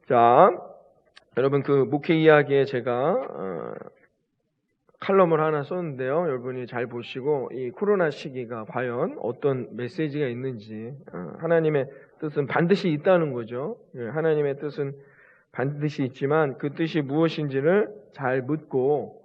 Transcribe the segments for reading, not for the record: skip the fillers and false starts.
자, 여러분 그 목회 이야기에 제가 칼럼을 하나 썼는데요. 여러분이 잘 보시고 이 코로나 시기가 과연 어떤 메시지가 있는지, 하나님의 뜻은 반드시 있다는 거죠. 하나님의 뜻은 반드시 있지만 그 뜻이 무엇인지를 잘 묻고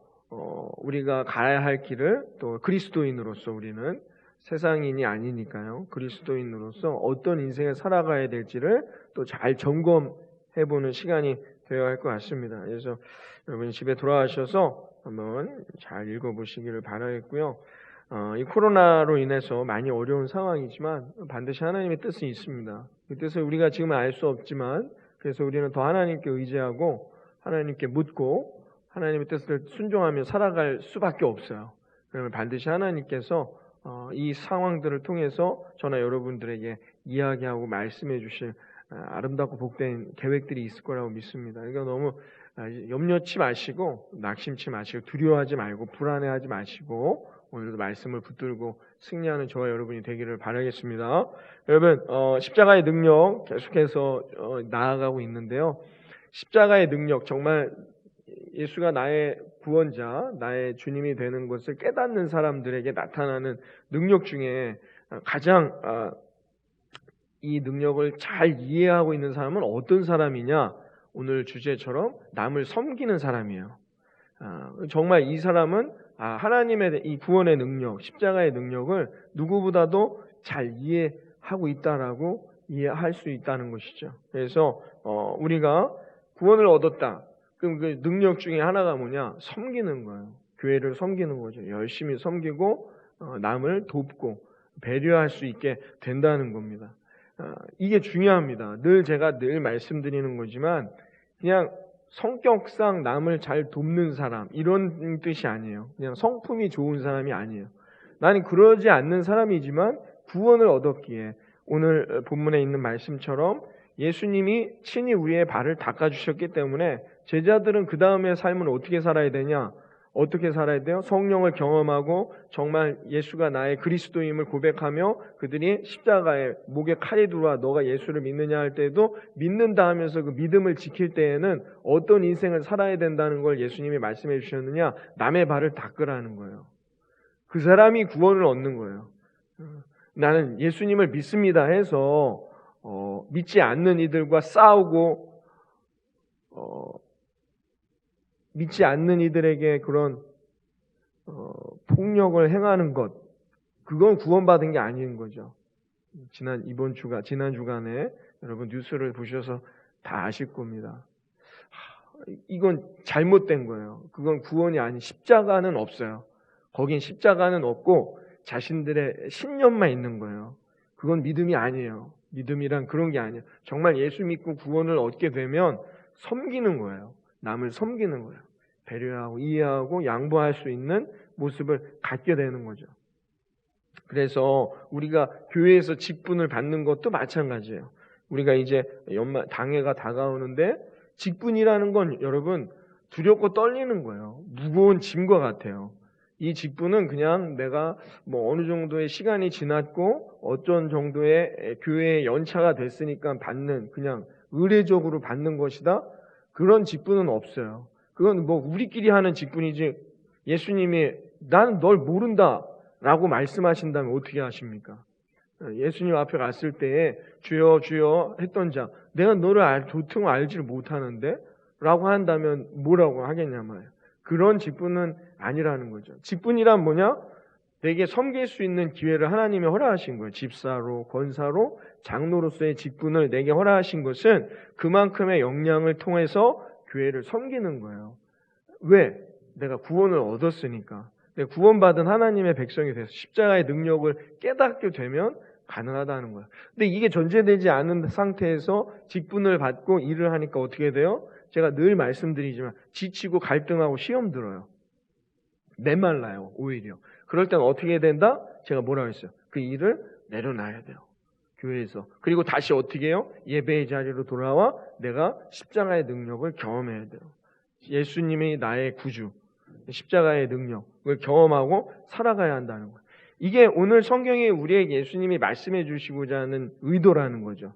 우리가 가야 할 길을, 또 그리스도인으로서 우리는 세상인이 아니니까요. 그리스도인으로서 어떤 인생을 살아가야 될지를 또 잘 점검해보는 시간이 되어야 할 것 같습니다. 그래서 여러분 집에 돌아가셔서 한번 잘 읽어보시기를 바라겠고요. 이 코로나로 인해서 많이 어려운 상황이지만 반드시 하나님의 뜻이 있습니다. 그 뜻을 우리가 지금 알 수 없지만, 그래서 우리는 더 하나님께 의지하고 하나님께 묻고 하나님의 뜻을 순종하며 살아갈 수밖에 없어요. 그러면 반드시 하나님께서 이 상황들을 통해서 저나 여러분들에게 이야기하고 말씀해 주실 아름답고 복된 계획들이 있을 거라고 믿습니다. 그러니까 너무 염려치 마시고 낙심치 마시고 두려워하지 말고 불안해하지 마시고 오늘도 말씀을 붙들고 승리하는 저와 여러분이 되기를 바라겠습니다. 여러분 십자가의 능력 계속해서 나아가고 있는데요. 십자가의 능력, 정말 예수가 나의 구원자, 나의 주님이 되는 것을 깨닫는 사람들에게 나타나는 능력 중에 가장 이 능력을 잘 이해하고 있는 사람은 어떤 사람이냐? 오늘 주제처럼 남을 섬기는 사람이에요. 정말 이 사람은 하나님의 이 구원의 능력, 십자가의 능력을 누구보다도 잘 이해하고 있다라고 이해할 수 있다는 것이죠. 그래서 우리가 구원을 얻었다. 그럼 그 능력 중에 하나가 뭐냐? 섬기는 거예요. 교회를 섬기는 거죠. 열심히 섬기고 남을 돕고 배려할 수 있게 된다는 겁니다. 이게 중요합니다. 제가 늘 말씀드리는 거지만 그냥 성격상 남을 잘 돕는 사람 이런 뜻이 아니에요. 그냥 성품이 좋은 사람이 아니에요. 나는 그러지 않는 사람이지만 구원을 얻었기에 오늘 본문에 있는 말씀처럼 예수님이 친히 우리의 발을 닦아주셨기 때문에 제자들은 그 다음의 삶은 어떻게 살아야 되냐? 어떻게 살아야 돼요? 성령을 경험하고 정말 예수가 나의 그리스도임을 고백하며 그들이 십자가에 목에 칼이 들어와 너가 예수를 믿느냐 할 때도 믿는다 하면서 그 믿음을 지킬 때에는 어떤 인생을 살아야 된다는 걸 예수님이 말씀해 주셨느냐? 남의 발을 닦으라는 거예요. 그 사람이 구원을 얻는 거예요. 나는 예수님을 믿습니다 해서 믿지 않는 이들과 싸우고 믿지 않는 이들에게 그런 폭력을 행하는 것, 그건 구원받은 게 아닌 거죠. 지난 주간에 여러분 뉴스를 보셔서 다 아실 겁니다. 이건 잘못된 거예요. 그건 구원이 아닌, 십자가는 없어요. 거긴 십자가는 없고 자신들의 신념만 있는 거예요. 그건 믿음이 아니에요. 믿음이란 그런 게 아니에요. 정말 예수 믿고 구원을 얻게 되면 섬기는 거예요. 남을 섬기는 거예요. 배려하고 이해하고 양보할 수 있는 모습을 갖게 되는 거죠. 그래서 우리가 교회에서 직분을 받는 것도 마찬가지예요. 우리가 이제 당회가 다가오는데 직분이라는 건 여러분 두렵고 떨리는 거예요. 무거운 짐과 같아요. 이 직분은 그냥 내가 어느 정도의 시간이 지났고 어떤 정도의 교회의 연차가 됐으니까 받는, 그냥 의례적으로 받는 것이다. 그런 직분은 없어요. 그건 우리끼리 하는 직분이지, 예수님이 나는 널 모른다 라고 말씀하신다면 어떻게 하십니까? 예수님 앞에 갔을 때에 주여 주여 했던 자, 내가 너를 도통 알지를 못하는데 라고 한다면 뭐라고 하겠냐 말이에요. 그런 직분은 아니라는 거죠. 직분이란 뭐냐? 내게 섬길 수 있는 기회를 하나님이 허락하신 거예요. 집사로, 권사로, 장로로서의 직분을 내게 허락하신 것은 그만큼의 역량을 통해서 교회를 섬기는 거예요. 왜? 내가 구원을 얻었으니까. 내가 구원받은 하나님의 백성이 돼서 십자가의 능력을 깨닫게 되면 가능하다는 거예요. 근데 이게 전제되지 않은 상태에서 직분을 받고 일을 하니까 어떻게 돼요? 제가 늘 말씀드리지만 지치고 갈등하고 시험 들어요. 메말라요, 오히려. 그럴 때는 어떻게 해야 된다? 제가 뭐라고 했어요? 그 일을 내려놔야 돼요. 교회에서. 그리고 다시 어떻게 해요? 예배의 자리로 돌아와 내가 십자가의 능력을 경험해야 돼요. 예수님이 나의 구주, 십자가의 능력을 경험하고 살아가야 한다는 거예요. 이게 오늘 성경에 우리에게 예수님이 말씀해 주시고자 하는 의도라는 거죠.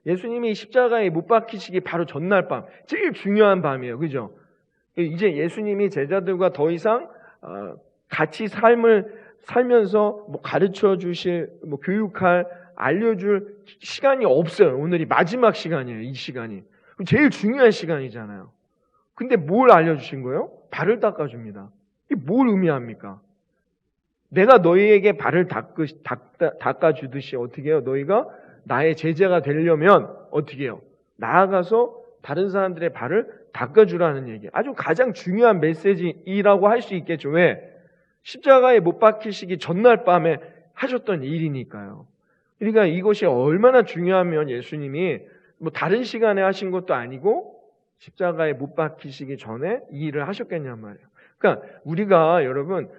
예수님이 십자가에 못 박히시기 바로 전날 밤, 제일 중요한 밤이에요. 그죠? 이제 예수님이 제자들과 더 이상 같이 삶을 살면서 뭐 가르쳐 주실, 뭐 교육할, 알려줄 시간이 없어요. 오늘이 마지막 시간이에요. 이 시간이. 제일 중요한 시간이잖아요. 근데 뭘 알려주신 거예요? 발을 닦아줍니다. 이게 뭘 의미합니까? 내가 너희에게 발을 닦아주듯이 어떻게 해요? 너희가 나의 제자가 되려면 어떻게 해요? 나아가서 다른 사람들의 발을 닦아주라는 얘기. 아주 가장 중요한 메시지라고 할 수 있겠죠. 왜? 십자가에 못 박히시기 전날 밤에 하셨던 일이니까요. 그러니까 이것이 얼마나 중요하면 예수님이 뭐 다른 시간에 하신 것도 아니고 십자가에 못 박히시기 전에 이 일을 하셨겠냔 말이에요. 그러니까 우리가 여러분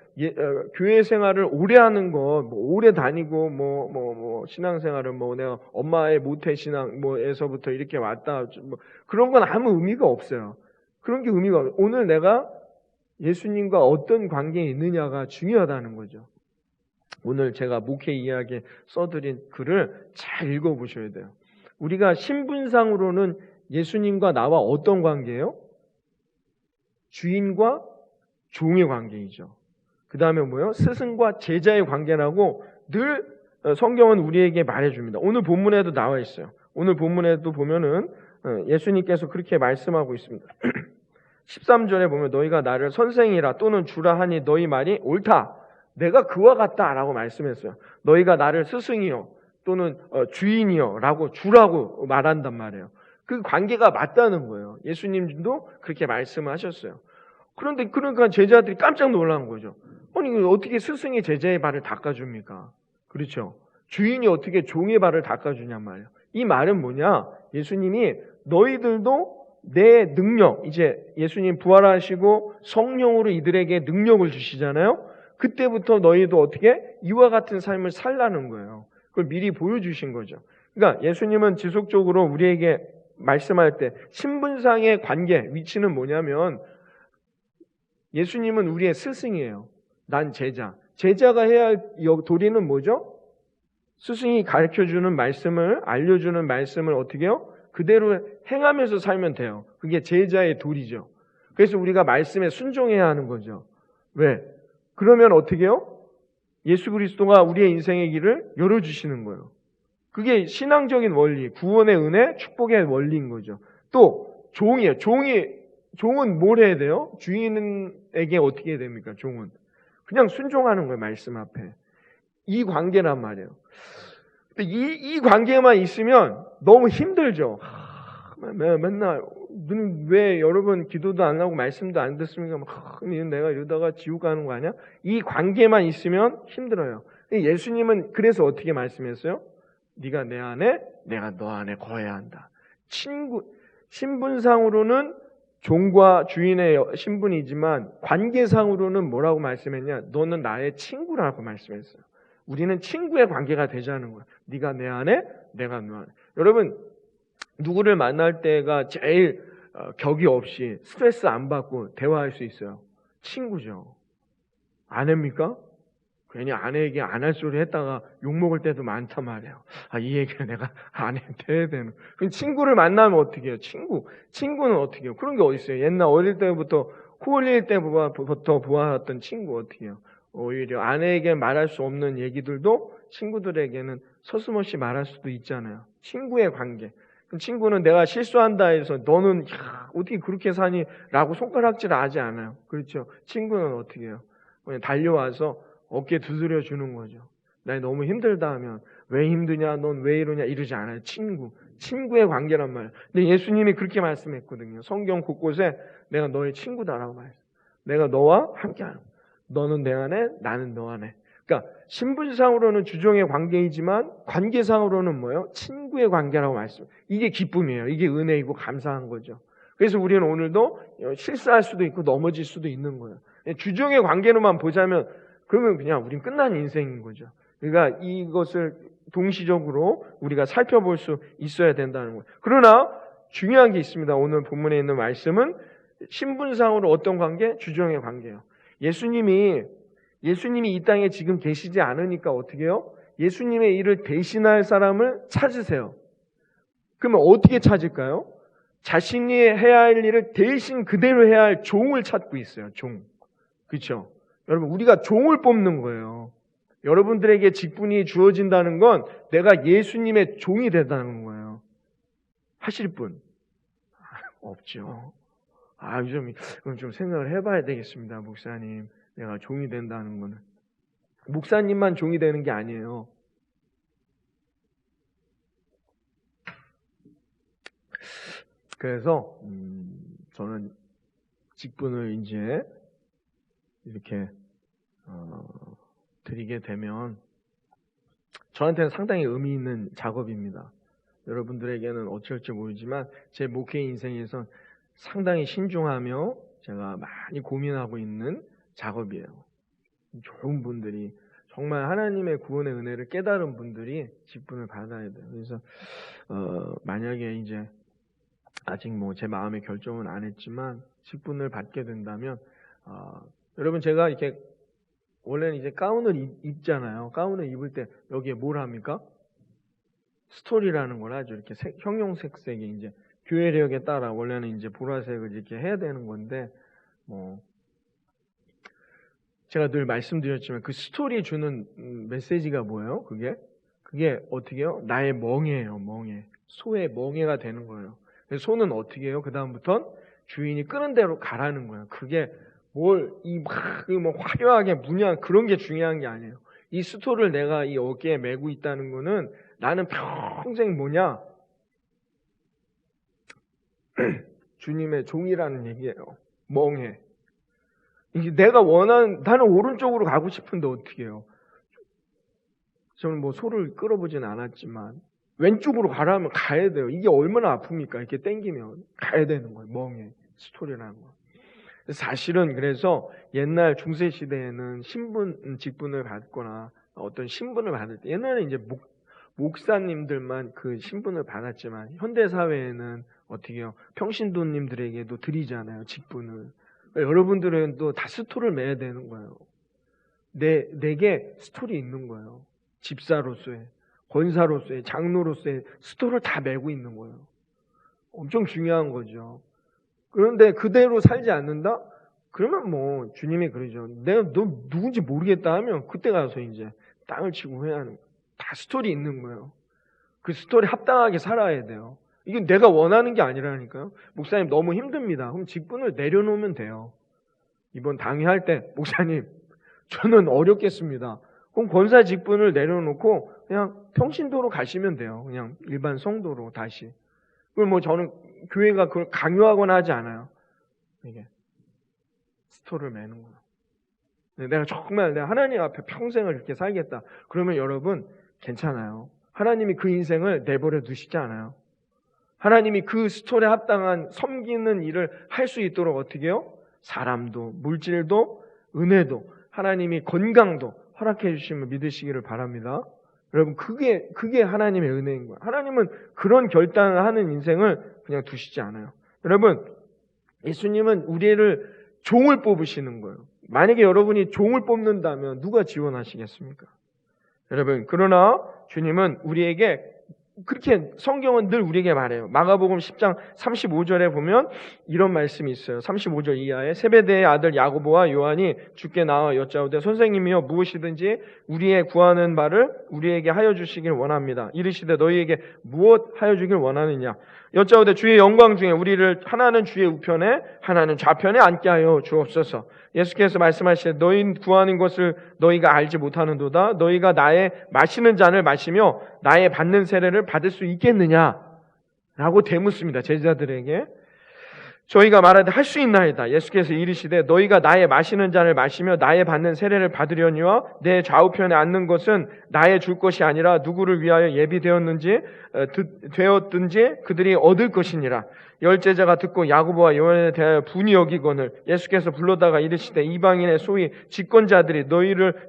교회 생활을 오래 하는 거, 뭐 오래 다니고 신앙생활을 뭐 내가 엄마의 모태 신앙 뭐에서부터 이렇게 왔다 뭐 그런 건 아무 의미가 없어요. 그런 게 의미가 없어요. 오늘 내가 예수님과 어떤 관계에 있느냐가 중요하다는 거죠. 오늘 제가 목회 이야기에 써드린 글을 잘 읽어보셔야 돼요. 우리가 신분상으로는 예수님과 나와 어떤 관계예요? 주인과 종의 관계이죠. 그 다음에 뭐예요? 스승과 제자의 관계라고 늘 성경은 우리에게 말해줍니다. 오늘 본문에도 나와 있어요. 오늘 본문에도 보면은 예수님께서 그렇게 말씀하고 있습니다. 13절에 보면 너희가 나를 선생이라 또는 주라 하니 너희 말이 옳다. 내가 그와 같다 라고 말씀했어요. 너희가 나를 스승이요 또는 주인이요 라고 주라고 말한단 말이에요. 그 관계가 맞다는 거예요. 예수님도 그렇게 말씀하셨어요. 그런데 그러니까 제자들이 깜짝 놀란 거죠. 아니 어떻게 스승이 제자의 발을 닦아줍니까? 그렇죠. 주인이 어떻게 종의 발을 닦아주냔 말이에요. 이 말은 뭐냐? 예수님이 너희들도 내 능력, 이제 예수님 부활하시고 성령으로 이들에게 능력을 주시잖아요. 그때부터 너희도 어떻게 이와 같은 삶을 살라는 거예요. 그걸 미리 보여주신 거죠. 그러니까 예수님은 지속적으로 우리에게 말씀할 때 신분상의 관계, 위치는 뭐냐면 예수님은 우리의 스승이에요. 난 제자. 제자가 해야 할 도리는 뭐죠? 스승이 가르쳐주는 말씀을, 알려주는 말씀을 어떻게 해요? 그대로 행하면서 살면 돼요. 그게 제자의 도리죠. 그래서 우리가 말씀에 순종해야 하는 거죠. 왜? 그러면 어떻게 해요? 예수 그리스도가 우리의 인생의 길을 열어주시는 거예요. 그게 신앙적인 원리, 구원의 은혜, 축복의 원리인 거죠. 또 종이에요. 종은 뭘 해야 돼요? 주인에게 어떻게 해야 됩니까? 종은 그냥 순종하는 거예요. 말씀 앞에. 이 관계란 말이에요. 이 관계만 있으면 너무 힘들죠. 맨날 왜 여러분 기도도 안 하고 말씀도 안 듣습니까? 내가 이러다가 지옥 가는 거 아니야? 이 관계만 있으면 힘들어요. 예수님은 그래서 어떻게 말씀했어요? 네가 내 안에, 내가 너 안에 거해야 한다. 신분상으로는 종과 주인의 신분이지만 관계상으로는 뭐라고 말씀했냐? 너는 나의 친구라고 말씀했어요. 우리는 친구의 관계가 되자는 거예요. 네가 내 안에, 내가 너 안에. 여러분 누구를 만날 때가 제일 격이 없이 스트레스 안 받고 대화할 수 있어요? 친구죠. 아내입니까? 괜히 아내에게 안 할 소리 했다가 욕먹을 때도 많단 말이에요. 이 얘기를 내가 아내한테 해야 되는. 그럼 친구를 만나면 어떻게 해요? 친구는 어떻게 해요? 그런 게 어디 있어요? 옛날 어릴 때부터 코 흘릴 때부터 보아왔던 친구 어떻게 해요? 오히려 아내에게 말할 수 없는 얘기들도 친구들에게는 서슴없이 말할 수도 있잖아요. 친구의 관계. 친구는 내가 실수한다 해서 너는 어떻게 그렇게 사니? 라고 손가락질 하지 않아요. 그렇죠? 친구는 어떻게 해요? 그냥 달려와서 어깨 두드려 주는 거죠. 나 너무 힘들다 하면 왜 힘드냐? 넌 왜 이러냐? 이러지 않아요. 친구의 관계란 말이에요. 근데 예수님이 그렇게 말씀했거든요. 성경 곳곳에 내가 너의 친구다라고 말했어요. 내가 너와 함께하는 거예요. 너는 내 안에, 나는 너 안에. 그러니까 신분상으로는 주종의 관계이지만 관계상으로는 뭐예요? 친구의 관계라고 말씀. 이게 기쁨이에요. 이게 은혜이고 감사한 거죠. 그래서 우리는 오늘도 실수할 수도 있고 넘어질 수도 있는 거예요. 주종의 관계로만 보자면 그러면 그냥 우린 끝난 인생인 거죠. 그러니까 이것을 동시적으로 우리가 살펴볼 수 있어야 된다는 거예요. 그러나 중요한 게 있습니다. 오늘 본문에 있는 말씀은 신분상으로 어떤 관계? 주종의 관계예요. 예수님이 이 땅에 지금 계시지 않으니까 어떻게 해요? 예수님의 일을 대신할 사람을 찾으세요. 그러면 어떻게 찾을까요? 자신이 해야 할 일을 대신 그대로 해야 할 종을 찾고 있어요. 종. 그렇죠? 여러분, 우리가 종을 뽑는 거예요. 여러분들에게 직분이 주어진다는 건 내가 예수님의 종이 된다는 거예요. 하실 분? 없죠. 그럼 좀 생각을 해봐야 되겠습니다. 목사님, 내가 종이 된다는 거는. 목사님만 종이 되는 게 아니에요. 그래서 저는 직분을 이제 이렇게 드리게 되면 저한테는 상당히 의미 있는 작업입니다. 여러분들에게는 어쩔지 모르지만 제 목회 인생에선 상당히 신중하며 제가 많이 고민하고 있는 작업이에요. 좋은 분들이, 정말 하나님의 구원의 은혜를 깨달은 분들이 직분을 받아야 돼요. 그래서 만약에 이제 아직 제 마음의 결정은 안 했지만 직분을 받게 된다면 여러분, 제가 이렇게 원래는 이제 가운을 입잖아요. 가운을 입을 때 여기에 뭘 합니까? 스토리라는 걸 하죠. 이렇게 형용색색이 이제 교회력에 따라 원래는 이제 보라색을 이렇게 해야 되는 건데 제가 늘 말씀드렸지만 그 스토리 주는 메시지가 뭐예요? 그게 어떻게 해요? 나의 멍에예요. 멍에. 소의 멍에가 되는 거예요. 소는 어떻게 해요? 그 다음부터는 주인이 끄는 대로 가라는 거예요. 그게 화려하게 문양 그런 게 중요한 게 아니에요. 이 스토리를 내가 이 어깨에 메고 있다는 거는 나는 평생 주님의 종이라는 얘기예요. 멍해. 이게 나는 오른쪽으로 가고 싶은데 어떻게 해요? 저는 소를 끌어보진 않았지만 왼쪽으로 가라면 가야 돼요. 이게 얼마나 아픕니까? 이렇게 땡기면 가야 되는 거예요. 멍해. 스토리라는 거. 사실은 그래서 옛날 중세 시대에는 직분을 받거나 어떤 신분을 받을 때 옛날에 이제 목사님들만 그 신분을 받았지만 현대 사회에는 어떻게 해요? 평신도님들에게도 드리잖아요. 직분을. 여러분들은 또 다 스토리를 매야 되는 거예요. 내게 스토리 있는 거예요. 집사로서의, 권사로서의, 장로로서의 스토리를 다 메고 있는 거예요. 엄청 중요한 거죠. 그런데 그대로 살지 않는다? 그러면 주님이 그러죠. 내가 너 누군지 모르겠다 하면 그때 가서 이제 땅을 치고 회하는 거예요. 다 스토리 있는 거예요. 그 스토리 합당하게 살아야 돼요. 이건 내가 원하는 게 아니라니까요. 목사님 너무 힘듭니다. 그럼 직분을 내려놓으면 돼요. 이번 당회할 때 목사님 저는 어렵겠습니다. 그럼 권사 직분을 내려놓고 그냥 평신도로 가시면 돼요. 그냥 일반 성도로 다시. 그럼 저는 교회가 그걸 강요하거나 하지 않아요. 이게 스토리를 매는 거예요. 내가 정말 하나님 앞에 평생을 이렇게 살겠다. 그러면 여러분 괜찮아요. 하나님이 그 인생을 내버려 두시지 않아요. 하나님이 그 스토리에 합당한 섬기는 일을 할 수 있도록 어떻게 해요? 사람도, 물질도, 은혜도, 하나님이 건강도 허락해 주시면 믿으시기를 바랍니다. 여러분 그게 하나님의 은혜인 거예요. 하나님은 그런 결단을 하는 인생을 그냥 두시지 않아요. 여러분 예수님은 우리를 종을 뽑으시는 거예요. 만약에 여러분이 종을 뽑는다면 누가 지원하시겠습니까? 여러분 그러나 주님은 우리에게 그렇게 성경은 늘 우리에게 말해요. 마가복음 10장 35절에 보면 이런 말씀이 있어요. 35절 이하에 세베대의 아들 야고보와 요한이 주께 나와 여짜오되 선생님이여 무엇이든지 우리의 구하는 바를 우리에게 하여 주시길 원합니다. 이르시되 너희에게 무엇 하여 주길 원하느냐. 여짜오되 주의 영광 중에 우리를 하나는 주의 우편에 하나는 좌편에 앉게 하여 주옵소서. 예수께서 말씀하시되 너희 구하는 것을 너희가 알지 못하는도다. 너희가 나의 마시는 잔을 마시며 나의 받는 세례를 받을 수 있겠느냐? 라고 대묻습니다. 제자들에게. 저희가 말하되 할 수 있나이다. 예수께서 이르시되 너희가 나의 마시는 잔을 마시며 나의 받는 세례를 받으려니와 내 좌우편에 앉는 것은 나의 줄 것이 아니라 누구를 위하여 예비되었든지 그들이 얻을 것이니라. 열제자가 듣고 야고보와 요한에 대하여 분이 여기거늘 예수께서 불러다가 이르시되 이방인의 소위 집권자들이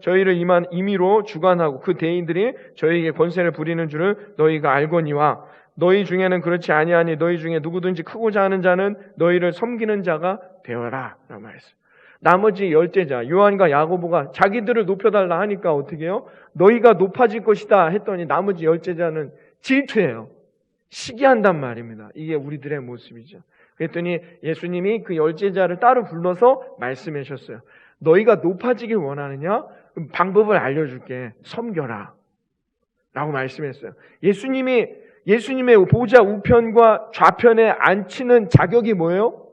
저희를 임의로 주관하고 그 대인들이 저희에게 권세를 부리는 줄을 너희가 알거니와 너희 중에는 그렇지 아니하니 너희 중에 누구든지 크고자 하는 자는 너희를 섬기는 자가 되어라. 라고 말했어요. 나머지 열제자 요한과 야고보가 자기들을 높여달라 하니까 어떻게 해요? 너희가 높아질 것이다 했더니 나머지 열제자는 질투해요. 시기한단 말입니다. 이게 우리들의 모습이죠. 그랬더니 예수님이 그 10제자를 따로 불러서 말씀하셨어요. 너희가 높아지길 원하느냐? 그럼 방법을 알려줄게. 섬겨라 라고 말씀했어요. 예수님의 보좌 우편과 좌편에 앉히는 자격이 뭐예요?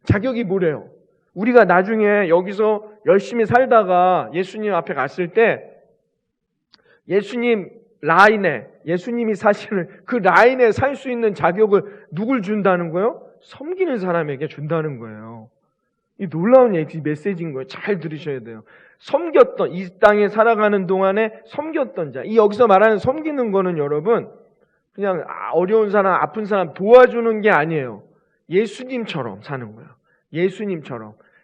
자격이 뭐래요? 우리가 나중에 여기서 열심히 살다가 예수님 앞에 갔을 때 예수님 라인에, 예수님이 사시는 그 라인에 살 수 있는 자격을 누굴 준다는 거예요? 섬기는 사람에게 준다는 거예요. 이 놀라운 메시지인 거예요. 잘 들으셔야 돼요. 섬겼던, 이 땅에 살아가는 동안에 섬겼던 자. 이 여기서 말하는 섬기는 거는 여러분 그냥 어려운 사람, 아픈 사람 도와주는 게 아니에요. 예수님처럼 사는 거예요.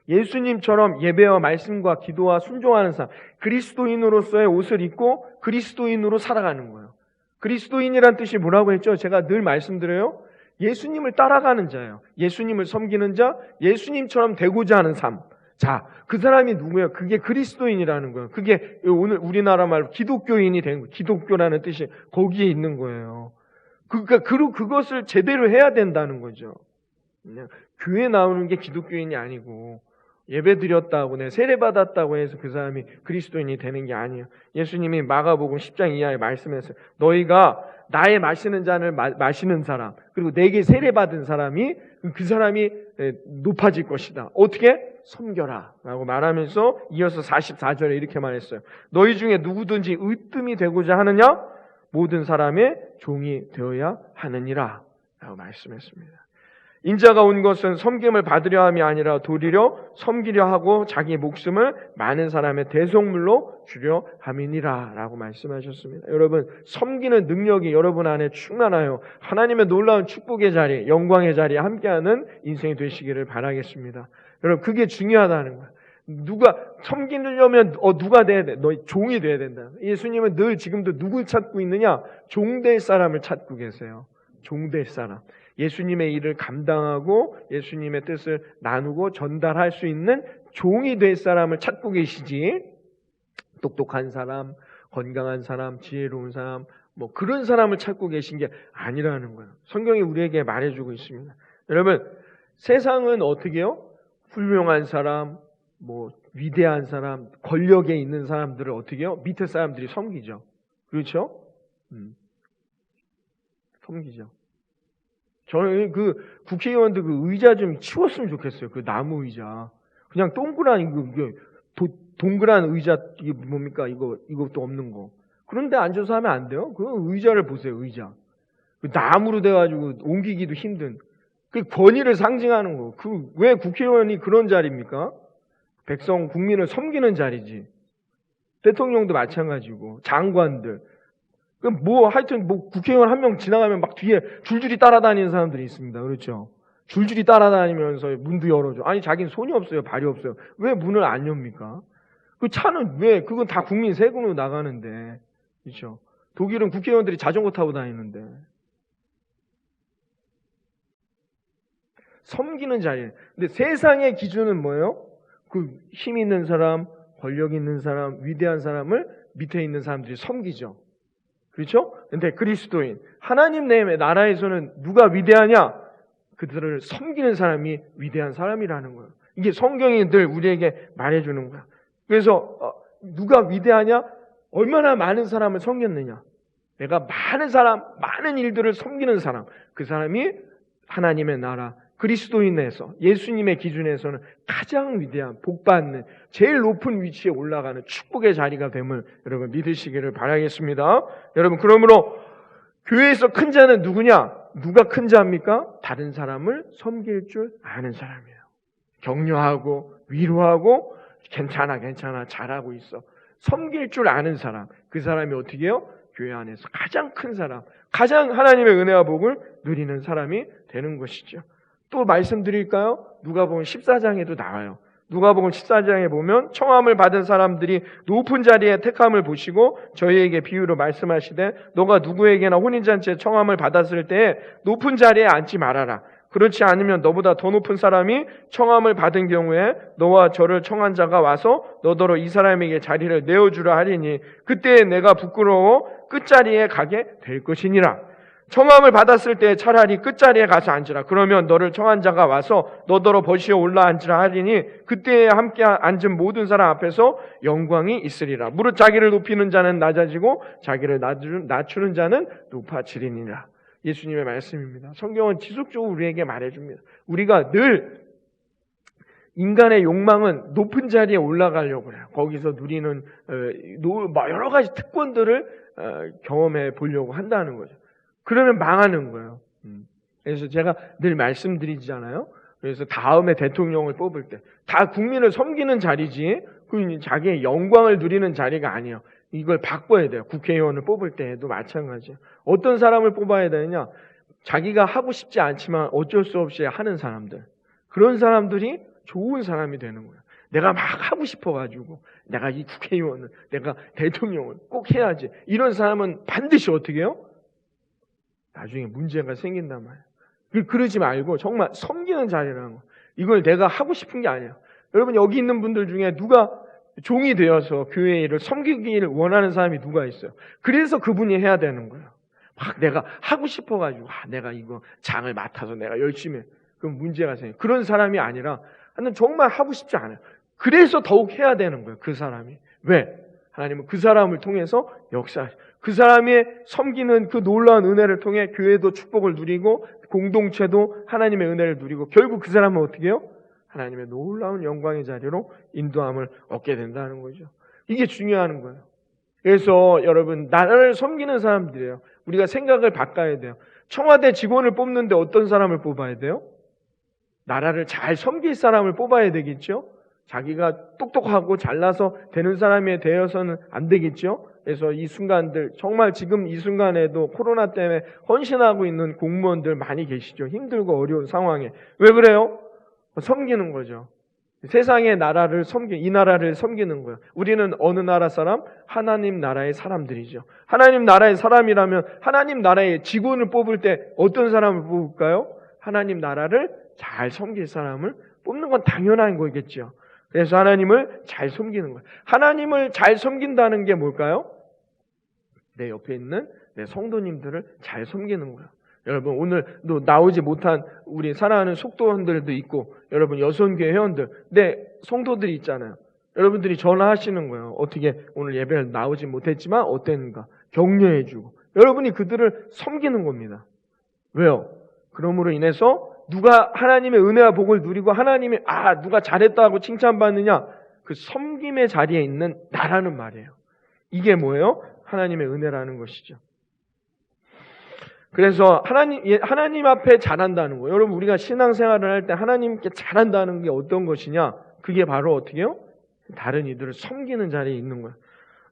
예수님처럼 예배와 말씀과 기도와 순종하는 삶, 그리스도인으로서의 옷을 입고 그리스도인으로 살아가는 거예요. 그리스도인이란 뜻이 뭐라고 했죠? 제가 늘 말씀드려요. 예수님을 따라가는 자예요. 예수님을 섬기는 자, 예수님처럼 되고자 하는 삶. 자, 그 사람이 누구예요? 그게 그리스도인이라는 거예요. 그게 오늘 우리나라 말로 기독교인이 된 거예요. 기독교라는 뜻이 거기에 있는 거예요. 그러니까 그것을 제대로 해야 된다는 거죠. 그냥 교회 나오는 게 기독교인이 아니고 예배 드렸다고 세례 받았다고 해서 그 사람이 그리스도인이 되는 게 아니에요. 예수님이 마가복음 10장 이하에 말씀했어요. 너희가 나의 마시는 잔을 마시는 사람, 그리고 내게 세례 받은 사람이 그 사람이 높아질 것이다. 어떻게? 섬겨라 라고 말하면서 이어서 44절에 이렇게 말했어요. 너희 중에 누구든지 으뜸이 되고자 하느냐? 모든 사람의 종이 되어야 하느니라 라고 말씀했습니다. 인자가 온 것은 섬김을 받으려 함이 아니라 도리려 섬기려 하고 자기 목숨을 많은 사람의 대속물로 주려 함이니라 라고 말씀하셨습니다. 여러분, 섬기는 능력이 여러분 안에 충만하여 하나님의 놀라운 축복의 자리, 영광의 자리에 함께하는 인생이 되시기를 바라겠습니다. 여러분, 그게 중요하다는 거예요. 누가 섬기려면 누가 돼야 돼? 너희 종이 돼야 된다. 예수님은 늘 지금도 누굴 찾고 있느냐? 종될 사람을 찾고 계세요. 종될 사람. 예수님의 일을 감당하고 예수님의 뜻을 나누고 전달할 수 있는 종이 될 사람을 찾고 계시지, 똑똑한 사람, 건강한 사람, 지혜로운 사람, 그런 사람을 찾고 계신 게 아니라는 거예요. 성경이 우리에게 말해주고 있습니다. 여러분, 세상은 어떻게 해요? 훌륭한 사람, 위대한 사람, 권력에 있는 사람들을 어떻게 해요? 밑에 사람들이 섬기죠. 그렇죠? 섬기죠. 저는 그 국회의원들 그 의자 좀 치웠으면 좋겠어요. 그 나무 의자. 그냥 동그란 동그란 의자, 이게 뭡니까? 이것도 없는 거. 그런데 앉아서 하면 안 돼요? 그 의자를 보세요, 의자. 그 나무로 돼가지고 옮기기도 힘든. 그 권위를 상징하는 거. 왜 국회의원이 그런 자리입니까? 백성, 국민을 섬기는 자리지. 대통령도 마찬가지고, 장관들. 하여튼 국회의원 한 명 지나가면 막 뒤에 줄줄이 따라다니는 사람들이 있습니다. 그렇죠? 줄줄이 따라다니면서 문도 열어줘. 아니, 자기는 손이 없어요, 발이 없어요. 왜 문을 안 엽니까? 그 차는 왜? 그건 다 국민 세금으로 나가는데. 그렇죠? 독일은 국회의원들이 자전거 타고 다니는데. 섬기는 자리예요. 근데 세상의 기준은 뭐예요? 그 힘 있는 사람, 권력 있는 사람, 위대한 사람을 밑에 있는 사람들이 섬기죠. 그렇죠? 근데 그리스도인, 하나님 나라에서는 누가 위대하냐? 그들을 섬기는 사람이 위대한 사람이라는 거예요. 이게 성경이 늘 우리에게 말해주는 거야. 그래서 누가 위대하냐? 얼마나 많은 사람을 섬겼느냐? 내가 많은 사람, 많은 일들을 섬기는 사람, 그 사람이 하나님의 나라, 그리스도인에서, 예수님의 기준에서는 가장 위대한, 복받는, 제일 높은 위치에 올라가는 축복의 자리가 됨을 여러분 믿으시기를 바라겠습니다. 여러분, 그러므로 교회에서 큰 자는 누구냐? 누가 큰 자입니까? 다른 사람을 섬길 줄 아는 사람이에요. 격려하고 위로하고 괜찮아 잘하고 있어. 섬길 줄 아는 사람. 그 사람이 어떻게 해요? 교회 안에서 가장 큰 사람, 가장 하나님의 은혜와 복을 누리는 사람이 되는 것이죠. 또 말씀드릴까요? 누가복음 14장에도 나와요. 누가복음 14장에 보면 청함을 받은 사람들이 높은 자리에 택함을 보시고 저희에게 비유로 말씀하시되 너가 누구에게나 혼인잔치에 청함을 받았을 때에 높은 자리에 앉지 말아라. 그렇지 않으면 너보다 더 높은 사람이 청함을 받은 경우에 너와 저를 청한 자가 와서 너더러 이 사람에게 자리를 내어주라 하리니 그때에 내가 부끄러워 끝자리에 가게 될 것이니라. 청함을 받았을 때 차라리 끝자리에 가서 앉으라. 그러면 너를 청한 자가 와서 너더러 버시어 올라앉으라 하리니 그때에 함께 앉은 모든 사람 앞에서 영광이 있으리라. 무릇 자기를 높이는 자는 낮아지고 자기를 낮추는 자는 높아지리니라. 예수님의 말씀입니다. 성경은 지속적으로 우리에게 말해줍니다. 우리가 늘 인간의 욕망은 높은 자리에 올라가려고 해요. 거기서 누리는 여러 가지 특권들을 경험해 보려고 한다는 거죠. 그러면 망하는 거예요. 그래서 제가 늘 말씀드리잖아요. 그래서 다음에 대통령을 뽑을 때 다 국민을 섬기는 자리지 자기의 영광을 누리는 자리가 아니에요. 이걸 바꿔야 돼요. 국회의원을 뽑을 때에도 마찬가지예요. 어떤 사람을 뽑아야 되느냐? 자기가 하고 싶지 않지만 어쩔 수 없이 하는 사람들. 그런 사람들이 좋은 사람이 되는 거예요. 내가 막 하고 싶어가지고 내가 이 국회의원을 내가 대통령을 꼭 해야지. 이런 사람은 반드시 어떻게 해요? 나중에 문제가 생긴단 말이에요. 그러지 말고 정말 섬기는 자리라는 거. 이걸 내가 하고 싶은 게 아니에요. 여러분 여기 있는 분들 중에 누가 종이 되어서 교회 일을 섬기기를 원하는 사람이 누가 있어요? 그래서 그분이 해야 되는 거예요. 막 내가 하고 싶어가지고 내가 이거 장을 맡아서 내가 열심히 해. 그럼 문제가 생겨요. 그런 사람이 아니라 나는 정말 하고 싶지 않아요. 그래서 더욱 해야 되는 거예요. 그 사람이. 왜? 하나님은 그 사람을 통해서 그 사람이 섬기는 그 놀라운 은혜를 통해 교회도 축복을 누리고 공동체도 하나님의 은혜를 누리고 결국 그 사람은 어떻게 해요? 하나님의 놀라운 영광의 자리로 인도함을 얻게 된다는 거죠. 이게 중요한 거예요. 그래서 여러분 나라를 섬기는 사람들이에요. 우리가 생각을 바꿔야 돼요. 청와대 직원을 뽑는데 어떤 사람을 뽑아야 돼요? 나라를 잘 섬길 사람을 뽑아야 되겠죠? 자기가 똑똑하고 잘나서 되는 사람이 되어서는 안 되겠죠? 그래서 이 순간들, 정말 지금 이 순간에도 코로나 때문에 헌신하고 있는 공무원들 많이 계시죠? 힘들고 어려운 상황에. 왜 그래요? 섬기는 거죠. 세상의 나라를 이 나라를 섬기는 거예요. 우리는 어느 나라 사람? 하나님 나라의 사람들이죠. 하나님 나라의 사람이라면 하나님 나라의 직원을 뽑을 때 어떤 사람을 뽑을까요? 하나님 나라를 잘 섬길 사람을 뽑는 건 당연한 거겠죠. 그래서 하나님을 잘 섬기는 거예요. 하나님을 잘 섬긴다는 게 뭘까요? 내 옆에 있는 내 성도님들을 잘 섬기는 거예요. 여러분 오늘도 나오지 못한 우리 사랑하는 속도원들도 있고 여러분 여선교회 회원들 내 성도들이 있잖아요. 여러분들이 전화하시는 거예요. 어떻게 오늘 예배를 나오지 못했지만 어땠는가 격려해주고 여러분이 그들을 섬기는 겁니다. 왜요? 그러므로 인해서 누가 하나님의 은혜와 복을 누리고 하나님이 누가 잘했다고 칭찬받느냐? 그 섬김의 자리에 있는 나라는 말이에요. 이게 뭐예요? 하나님의 은혜라는 것이죠. 그래서 하나님 앞에 잘한다는 거예요. 여러분 우리가 신앙생활을 할 때 하나님께 잘한다는 게 어떤 것이냐? 그게 바로 어떻게 해요? 다른 이들을 섬기는 자리에 있는 거예요.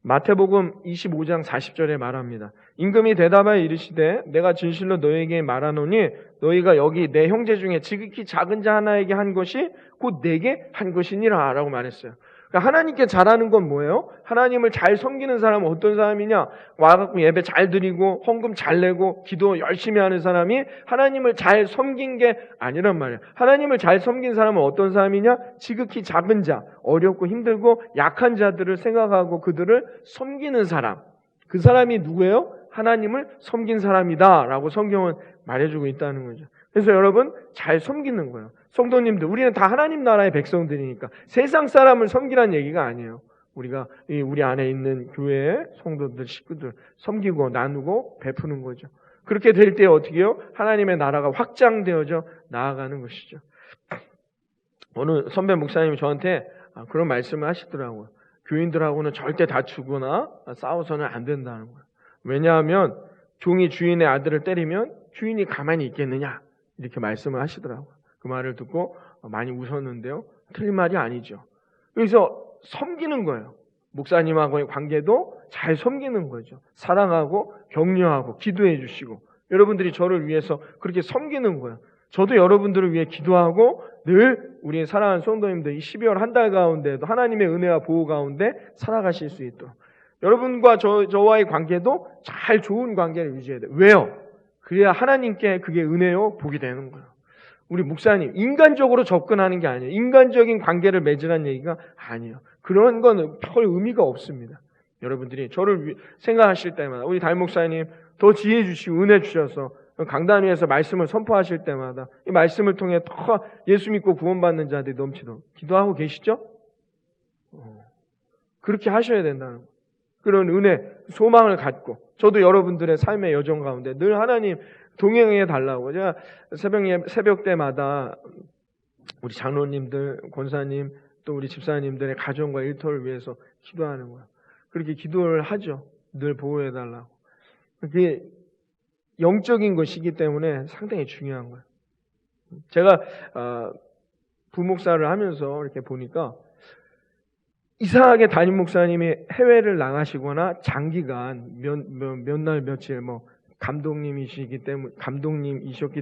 마태복음 25장 40절에 말합니다. 임금이 대답하여 이르시되 내가 진실로 너에게 말하노니 너희가 여기 내 형제 중에 지극히 작은 자 하나에게 한 것이 곧 내게 한 것이니라 라고 말했어요. 그러니까 하나님께 잘하는 건 뭐예요? 하나님을 잘 섬기는 사람은 어떤 사람이냐? 와갖고 예배 잘 드리고 헌금 잘 내고 기도 열심히 하는 사람이 하나님을 잘 섬긴 게 아니란 말이에요. 하나님을 잘 섬긴 사람은 어떤 사람이냐? 지극히 작은 자, 어렵고 힘들고 약한 자들을 생각하고 그들을 섬기는 사람. 그 사람이 누구예요? 하나님을 섬긴 사람이다 라고 성경은 말해주고 있다는 거죠. 그래서 여러분 잘 섬기는 거예요. 성도님들 우리는 다 하나님 나라의 백성들이니까 세상 사람을 섬기라는 얘기가 아니에요. 우리가 우리 안에 있는 교회 성도들 식구들 섬기고 나누고 베푸는 거죠. 그렇게 될 때 어떻게 해요? 하나님의 나라가 확장되어져 나아가는 것이죠. 어느 선배 목사님이 저한테 그런 말씀을 하시더라고요. 교인들하고는 절대 다투거나 싸워서는 안 된다는 거예요. 왜냐하면 종이 주인의 아들을 때리면 주인이 가만히 있겠느냐 이렇게 말씀을 하시더라고요. 그 말을 듣고 많이 웃었는데요. 틀린 말이 아니죠. 그래서 섬기는 거예요. 목사님하고의 관계도 잘 섬기는 거죠. 사랑하고 격려하고 기도해 주시고 여러분들이 저를 위해서 그렇게 섬기는 거예요. 저도 여러분들을 위해 기도하고 늘 우리의 사랑하는 성도님들 이 12월 한 달 가운데도 하나님의 은혜와 보호 가운데 살아가실 수 있도록 여러분과 저와의 관계도 잘 좋은 관계를 유지해야 돼요. 왜요? 그래야 하나님께 그게 은혜요 복이 되는 거예요. 우리 목사님 인간적으로 접근하는 게 아니에요. 인간적인 관계를 맺으라는 얘기가 아니에요. 그런 건 별 의미가 없습니다. 여러분들이 저를 생각하실 때마다 우리 담임 목사님 더 지혜 주시고 은혜 주셔서 강단 위에서 말씀을 선포하실 때마다 이 말씀을 통해 더 예수 믿고 구원받는 자들이 넘치도록 기도하고 계시죠? 그렇게 하셔야 된다는 거예요. 그런 은혜, 소망을 갖고 저도 여러분들의 삶의 여정 가운데 늘 하나님 동행해 달라고 제가 새벽 때마다 우리 장로님들, 권사님 또 우리 집사님들의 가정과 일터를 위해서 기도하는 거예요. 그렇게 기도를 하죠. 늘 보호해 달라고. 그게 영적인 것이기 때문에 상당히 중요한 거예요. 제가 부목사를 하면서 이렇게 보니까 이상하게 담임 목사님이 해외를 나가시거나 장기간 몇 날 며칠 감독님이셨기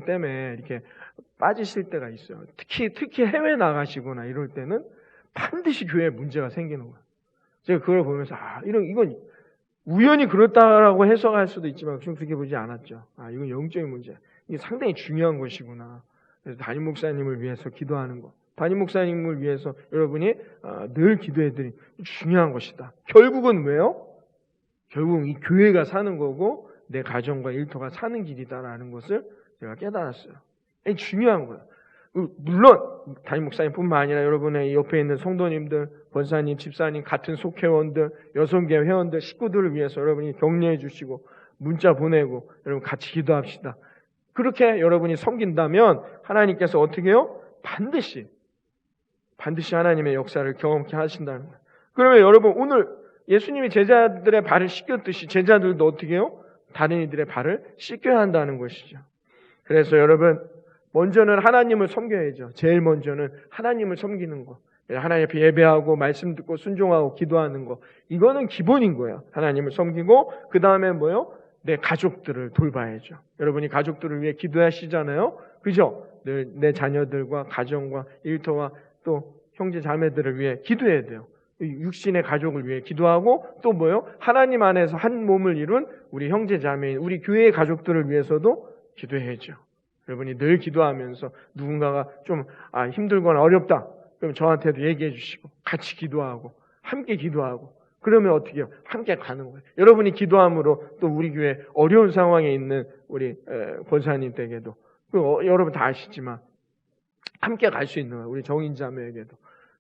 때문에 이렇게 빠지실 때가 있어요. 특히 해외 나가시거나 이럴 때는 반드시 교회에 문제가 생기는 거예요. 제가 그걸 보면서 이건 우연히 그렇다라고 해석할 수도 있지만 좀 그렇게 보지 않았죠. 이건 영적인 문제. 이게 상당히 중요한 것이구나. 그래서 담임 목사님을 위해서 기도하는 것. 담임 목사님을 위해서 여러분이 늘 기도해드린 중요한 것이다. 결국은 왜요? 결국은 이 교회가 사는 거고 내 가정과 일터가 사는 길이다라는 것을 제가 깨달았어요. 이게 중요한 거예요. 물론 담임 목사님뿐만 아니라 여러분의 옆에 있는 성도님들, 권사님, 집사님, 같은 속회원들, 여성계 회원들, 식구들을 위해서 여러분이 격려해 주시고 문자 보내고 여러분 같이 기도합시다. 그렇게 여러분이 섬긴다면 하나님께서 어떻게 해요? 반드시 하나님의 역사를 경험케 하신다는 거예요. 그러면 여러분 오늘 예수님이 제자들의 발을 씻겼듯이 제자들도 어떻게 해요? 다른 이들의 발을 씻겨야 한다는 것이죠. 그래서 여러분 먼저는 하나님을 섬겨야죠. 제일 먼저는 하나님을 섬기는 것. 하나님 앞에 예배하고 말씀 듣고 순종하고 기도하는 것. 이거는 기본인 거예요. 하나님을 섬기고 그 다음에 뭐요? 내 가족들을 돌봐야죠. 여러분이 가족들을 위해 기도하시잖아요. 그죠? 늘 내 자녀들과 가정과 일터와 또 형제 자매들을 위해 기도해야 돼요. 육신의 가족을 위해 기도하고 또 뭐요? 하나님 안에서 한 몸을 이룬 우리 형제 자매인 우리 교회의 가족들을 위해서도 기도해야죠. 여러분이 늘 기도하면서 누군가가 좀 힘들거나 어렵다. 그럼 저한테도 얘기해 주시고 같이 기도하고 함께 기도하고 그러면 어떻게 해요? 함께 가는 거예요. 여러분이 기도함으로 또 우리 교회 어려운 상황에 있는 우리 권사님 댁에도 여러분 다 아시지만 함께 갈 수 있는 거예요. 우리 정인자매에게도.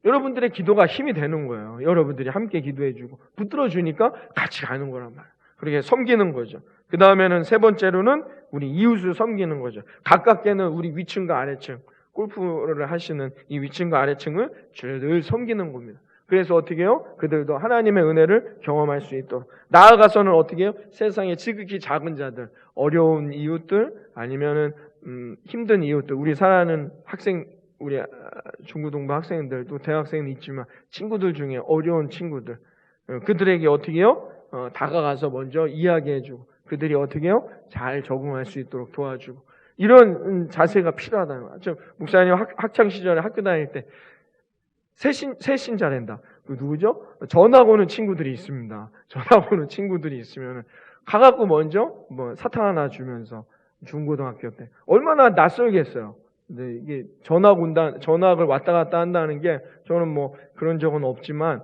여러분들의 기도가 힘이 되는 거예요. 여러분들이 함께 기도해주고 붙들어주니까 같이 가는 거란 말이에요. 그렇게 섬기는 거죠. 그 다음에는 세 번째로는 우리 이웃을 섬기는 거죠. 가깝게는 우리 위층과 아래층, 골프를 하시는 이 위층과 아래층을 늘 섬기는 겁니다. 그래서 어떻게 해요? 그들도 하나님의 은혜를 경험할 수 있도록. 나아가서는 어떻게 해요? 세상의 지극히 작은 자들, 어려운 이웃들, 아니면은 힘든 이웃들, 우리 사랑하는 학생, 우리 중고등부 학생들, 또 대학생은 있지만 친구들 중에 어려운 친구들, 그들에게 어떻게 해요? 다가가서 먼저 이야기해주고 그들이 어떻게 해요? 잘 적응할 수 있도록 도와주고 이런 자세가 필요하다는 거예요. 저 목사님 학창 시절에 학교 다닐 때 세신 잘한다. 누구죠? 전학 오는 친구들이 있습니다. 전학 오는 친구들이 있으면 가갖고 먼저 사탕 하나 주면서 중고등학교 때 얼마나 낯설겠어요. 근데 이게 전학을 왔다 갔다 한다는 게 저는 그런 적은 없지만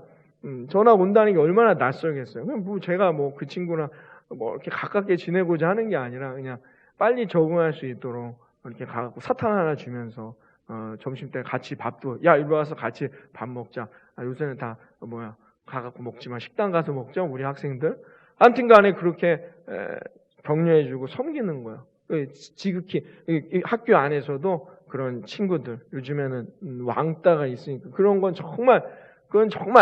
전학 온다는 게 얼마나 낯설겠어요. 그냥 제가 그 친구랑 이렇게 가깝게 지내고자 하는 게 아니라 그냥 빨리 적응할 수 있도록 이렇게 가갖고 사탕 하나 주면서 점심 때 같이 밥도 일로 와서 같이 밥 먹자. 요새는 다 가갖고 먹지만 식당 가서 먹죠. 우리 학생들. 아무튼간에 그렇게 격려해주고 섬기는 거예요. 지극히 학교 안에서도 그런 친구들 요즘에는 왕따가 있으니까 그건 정말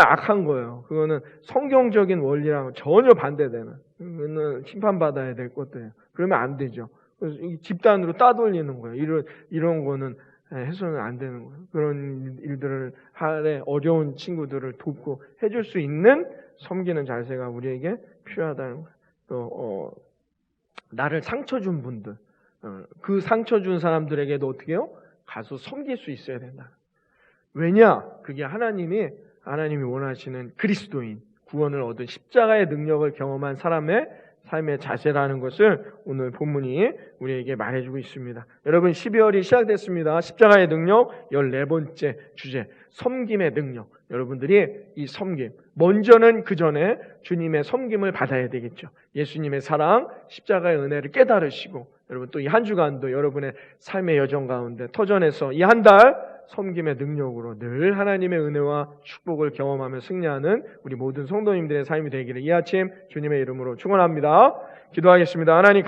악한 거예요. 그거는 성경적인 원리랑 전혀 반대되는, 그거는 심판받아야 될 것들이에요. 그러면 안 되죠. 그래서 집단으로 따돌리는 거예요. 이런 거는 해서는 안 되는 거예요. 그런 일들을 하래 어려운 친구들을 돕고 해줄 수 있는 섬기는 자세가 우리에게 필요하다는 거예요. 또 나를 상처 준 분들, 그 상처 준 사람들에게도 어떻게 해요? 가서 섬길 수 있어야 된다. 왜냐? 그게 하나님이 원하시는 그리스도인, 구원을 얻은 십자가의 능력을 경험한 사람의 삶의 자세라는 것을 오늘 본문이 우리에게 말해주고 있습니다. 여러분, 12월이 시작됐습니다. 십자가의 능력 14번째 주제, 섬김의 능력. 여러분들이 이 섬김, 먼저는 그 전에 주님의 섬김을 받아야 되겠죠. 예수님의 사랑, 십자가의 은혜를 깨달으시고, 여러분 또 이 한 주간도 여러분의 삶의 여정 가운데 터전에서 이 한 달 섬김의 능력으로 늘 하나님의 은혜와 축복을 경험하며 승리하는 우리 모든 성도님들의 삶이 되기를 이 아침 주님의 이름으로 축원합니다. 기도하겠습니다. 하나님